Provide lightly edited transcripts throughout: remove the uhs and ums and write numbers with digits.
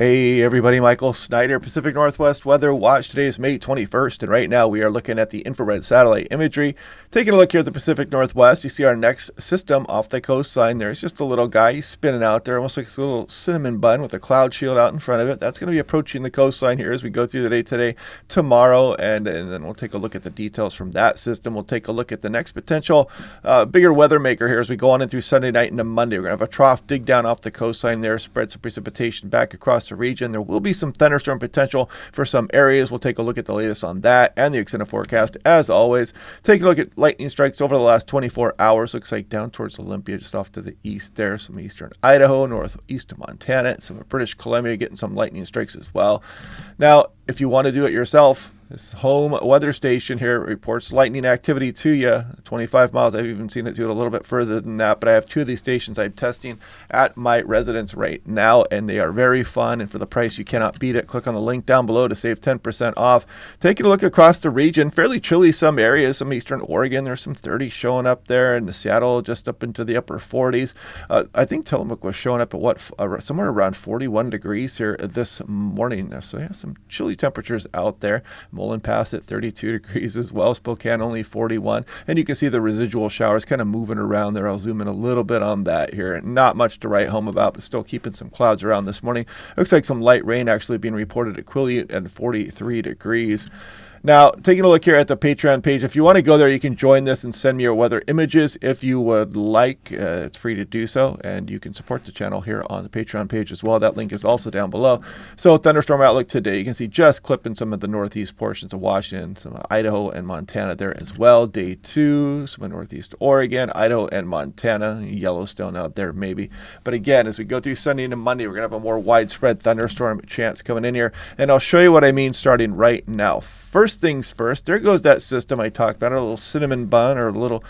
Hey everybody, Michael Snyder, Pacific Northwest Weather Watch. Today is May 21st, and right now we are looking at the infrared satellite imagery. Taking a look here at the Pacific Northwest, you see our next system off the coastline there. It's just a little guy, he's spinning out there, almost like a little cinnamon bun with a cloud shield out in front of it. That's going to be approaching the coastline here as we go through the day today, tomorrow, and then we'll take a look at the details from that system. We'll take a look at the next potential bigger weather maker here as we go on in through Sunday night into Monday. We're going to have a trough dig down off the coastline there, spread some precipitation back across the region. There will be some thunderstorm potential for some areas. We'll take a look at the latest on that and the extended forecast as always. Take a look at lightning strikes over the last 24 hours. Looks like down towards Olympia, just off to the east there. Some eastern Idaho, northeast of Montana, some of British Columbia getting some lightning strikes as well. Now, if you want to do it yourself, this home weather station here reports lightning activity to you, 25 miles. I've even seen it do it a little bit further than that, but I have two of these stations I'm testing at my residence right now, and they are very fun, and for the price, you cannot beat it. Click on the link down below to save 10% off. Taking a look across the region, fairly chilly some areas, some eastern Oregon, there's some 30s showing up there, and Seattle just up into the upper 40s. I think Tillamook was showing up at somewhere around 41 degrees here this morning, so yeah, some chilly temperatures out there. Mullen Pass at 32 degrees as well. Spokane only 41. And you can see the residual showers kind of moving around there. I'll zoom in a little bit on that here. Not much to write home about, but still keeping some clouds around this morning. Looks like some light rain actually being reported at Quileute at 43 degrees. Now, taking a look here at the Patreon page, if you want to go there, you can join this and send me your weather images if you would like. It's free to do so, and you can support the channel here on the Patreon page as well. That link is also down below. So, thunderstorm outlook today, you can see just clipping some of the northeast portions of Washington, some of Idaho and Montana there as well. Day 2, some of northeast Oregon, Idaho and Montana, Yellowstone out there maybe. But again, as we go through Sunday into Monday, we're going to have a more widespread thunderstorm chance coming in here, and I'll show you what I mean starting right now. First things first, there goes that system I talked about, a little cinnamon bun or a little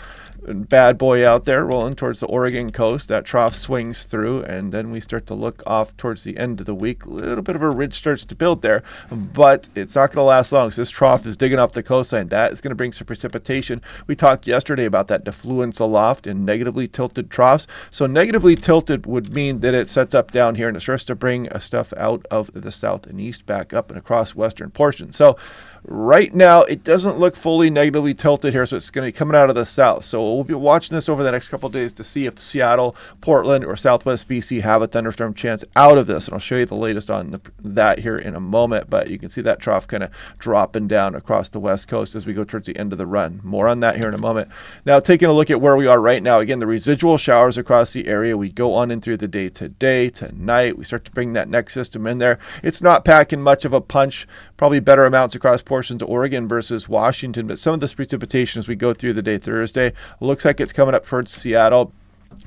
bad boy out there rolling towards the Oregon coast. That trough swings through, and then we start to look off towards the end of the week. A little bit of a ridge starts to build there, but it's not going to last long. So this trough is digging off the coastline. That is going to bring some precipitation. We talked yesterday about that defluence aloft and negatively tilted troughs. So negatively tilted would mean that it sets up down here and it starts to bring stuff out of the south and east back up and across western portions. So right now, it doesn't look fully negatively tilted here, so it's going to be coming out of the south. So we'll be watching this over the next couple of days to see if Seattle, Portland, or Southwest BC have a thunderstorm chance out of this. And I'll show you the latest on that here in a moment. But you can see that trough kind of dropping down across the west coast as we go towards the end of the run. More on that here in a moment. Now, taking a look at where we are right now. Again, the residual showers across the area. We go on in through the day today, tonight. We start to bring that next system in there. It's not packing much of a punch. Probably better amounts across portions of Oregon versus Washington, but some of this precipitation as we go through the day Thursday looks like it's coming up towards Seattle.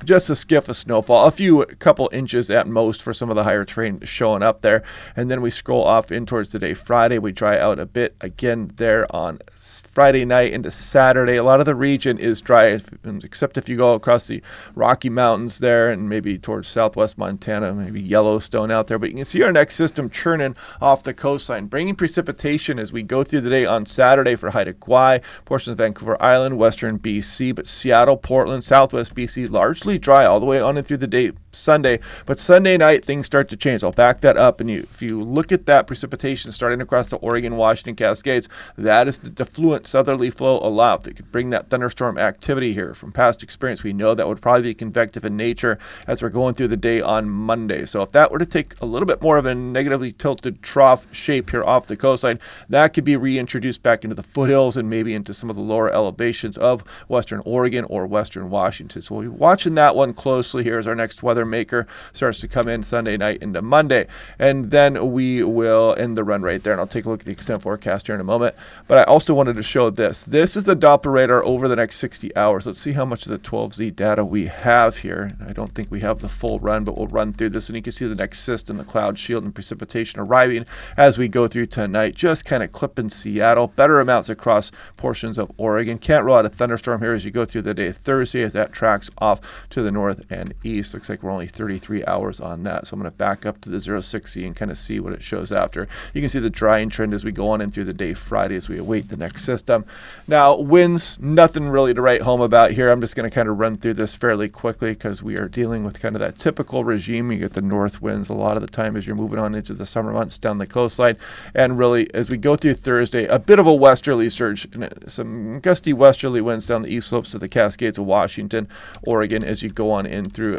Just a skiff of snowfall, couple inches at most for some of the higher terrain showing up there. And then we scroll off in towards the day Friday. We dry out a bit again there on Friday night into Saturday. A lot of the region is dry, except if you go across the Rocky Mountains there and maybe towards southwest Montana, maybe Yellowstone out there. But you can see our next system churning off the coastline, bringing precipitation as we go through the day on Saturday for Haida Gwaii, portions of Vancouver Island, western BC, but Seattle, Portland, southwest BC, largely dry all the way on and through the day Sunday. But Sunday night, things start to change. I'll back that up. And if you look at that precipitation starting across the Oregon, Washington Cascades, that is the defluent southerly flow aloft that could bring that thunderstorm activity here. From past experience, we know that would probably be convective in nature as we're going through the day on Monday. So if that were to take a little bit more of a negatively tilted trough shape here off the coastline, that could be reintroduced back into the foothills and maybe into some of the lower elevations of western Oregon or western Washington. So we'll be watching that one closely here as our next weather maker starts to come in Sunday night into Monday. And then we will end the run right there. And I'll take a look at the extent forecast here in a moment. But I also wanted to show this. This is the Doppler radar over the next 60 hours. Let's see how much of the 12Z data we have here. I don't think we have the full run, but we'll run through this. And you can see the next system, the cloud shield and precipitation arriving as we go through tonight. Just kind of clipping Seattle. Better amounts across portions of Oregon. Can't rule out a thunderstorm here as you go through the day Thursday as that tracks off to the north and east. Looks like we're only 33 hours on that. So I'm going to back up to the 060 and kind of see what it shows after. You can see the drying trend as we go on in through the day Friday as we await the next system. Now, winds, nothing really to write home about here. I'm just going to kind of run through this fairly quickly because we are dealing with kind of that typical regime. You get the north winds a lot of the time as you're moving on into the summer months down the coastline. And really, as we go through Thursday, a bit of a westerly surge, some gusty westerly winds down the east slopes of the Cascades of Washington, Oregon, as you go on in through,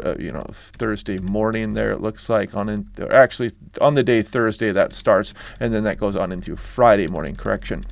Thursday morning there, it looks like, actually on the day Thursday that starts, and then that goes on into Friday morning, correction.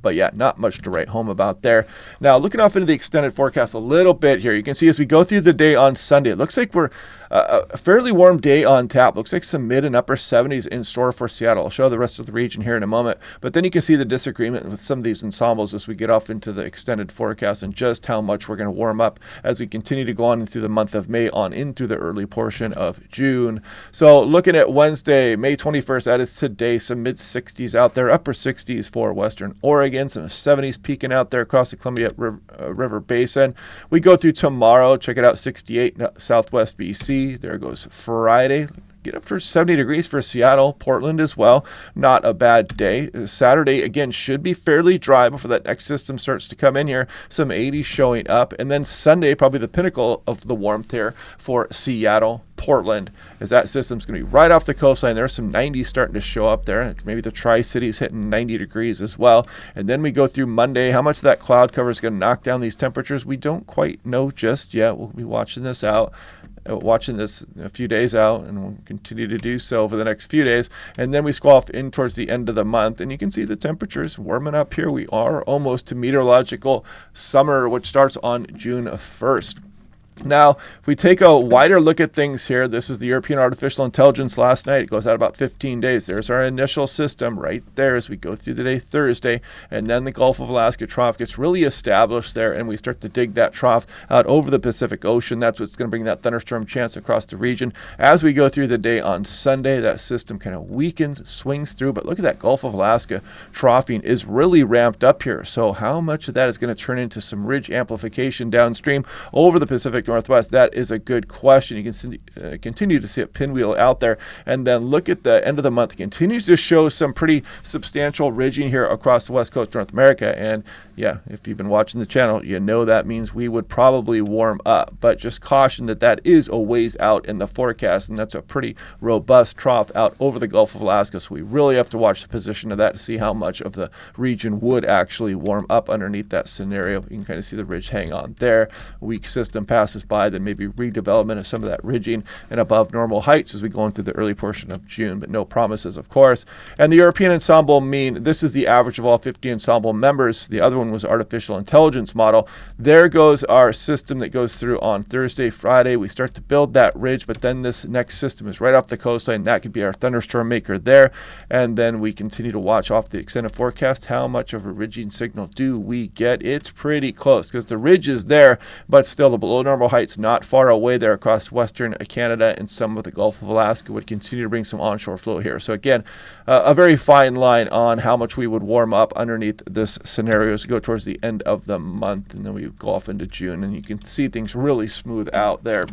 But yeah, not much to write home about there. Now, looking off into the extended forecast a little bit here, you can see as we go through the day on Sunday, it looks like we're a fairly warm day on tap. Looks like some mid and upper 70s in store for Seattle. I'll show the rest of the region here in a moment. But then you can see the disagreement with some of these ensembles as we get off into the extended forecast and just how much we're going to warm up as we continue to go on into the month of May on into the early portion of June. So looking at Wednesday, May 21st, that is today, some mid 60s out there, upper 60s for Western Oregon, some 70s peaking out there across the Columbia River Basin. We go through tomorrow, check it out, 68 Southwest BC. There goes Friday. Get up to 70 degrees for Seattle, Portland as well. Not a bad day. Saturday, again, should be fairly dry before that next system starts to come in here. Some 80s showing up. And then Sunday, probably the pinnacle of the warmth here for Seattle, Portland, as that system's going to be right off the coastline. There's some 90s starting to show up there. Maybe the Tri-Cities hitting 90 degrees as well. And then we go through Monday. How much of that cloud cover is going to knock down these temperatures? We don't quite know just yet. We'll be watching this a few days out, and we'll continue to do so over the next few days. And then we squash in towards the end of the month, and you can see the temperatures warming up here. We are almost to meteorological summer, which starts on June 1st. Now, if we take a wider look at things here, this is the European Artificial Intelligence last night. It goes out about 15 days. There's our initial system right there as we go through the day Thursday, and then the Gulf of Alaska trough gets really established there, and we start to dig that trough out over the Pacific Ocean. That's what's going to bring that thunderstorm chance across the region. As we go through the day on Sunday, that system kind of weakens, swings through, but look at that Gulf of Alaska troughing is really ramped up here. So how much of that is going to turn into some ridge amplification downstream over the Pacific Northwest? That is a good question. You can continue to see a pinwheel out there, and then look at the end of the month. It continues to show some pretty substantial ridging here across the west coast of North America. And yeah, if you've been watching the channel, you know that means we would probably warm up, but just caution that is a ways out in the forecast, and that's a pretty robust trough out over the Gulf of Alaska. So we really have to watch the position of that to see how much of the region would actually warm up underneath that scenario. You can kind of see the ridge hang on there. A weak system passes by, then maybe redevelopment of some of that ridging and above normal heights as we go into the early portion of June, but no promises, of course. And the European ensemble mean, this is the average of all 50 ensemble members. The other one was artificial intelligence model. There goes our system that goes through on Thursday, Friday. We start to build that ridge, but then this next system is right off the coastline. That could be our thunderstorm maker there. And then we continue to watch off the extended forecast. How much of a ridging signal do we get? It's pretty close because the ridge is there, but still the below normal heights not far away there across western Canada, and some of the Gulf of Alaska would continue to bring some onshore flow here. So again, a very fine line on how much we would warm up underneath this scenario as we go towards the end of the month, and then we go off into June, and you can see things really smooth out there.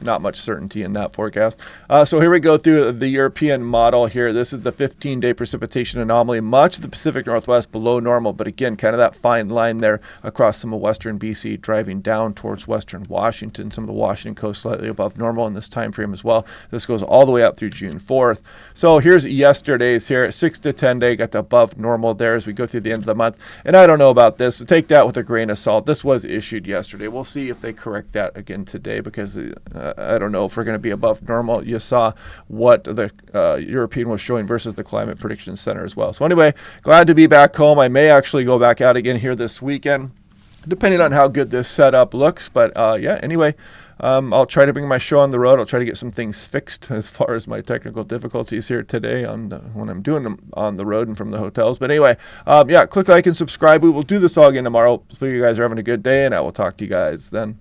Not much certainty in that forecast. So here we go through the European model here. This is the 15-day precipitation anomaly. Much of the Pacific Northwest below normal, but again, kind of that fine line there across some of western BC, driving down towards western Washington, some of the Washington coast slightly above normal in this time frame as well. This goes all the way up through June 4th. So here's yesterday's here, 6 to 10 day, got the above normal there as we go through the end of the month. And I don't know about this, so take that with a grain of salt. This was issued yesterday. We'll see if they correct that again today, because I don't know if we're going to be above normal. You saw what the European was showing versus the Climate Prediction Center as well. So anyway, glad to be back home. I may actually go back out again here this weekend, depending on how good this setup looks. But yeah, anyway, I'll try to bring my show on the road. I'll try to get some things fixed as far as my technical difficulties here today when I'm doing them on the road and from the hotels. But anyway, yeah, click like and subscribe. We will do this all again tomorrow. Hopefully you guys are having a good day, and I will talk to you guys then.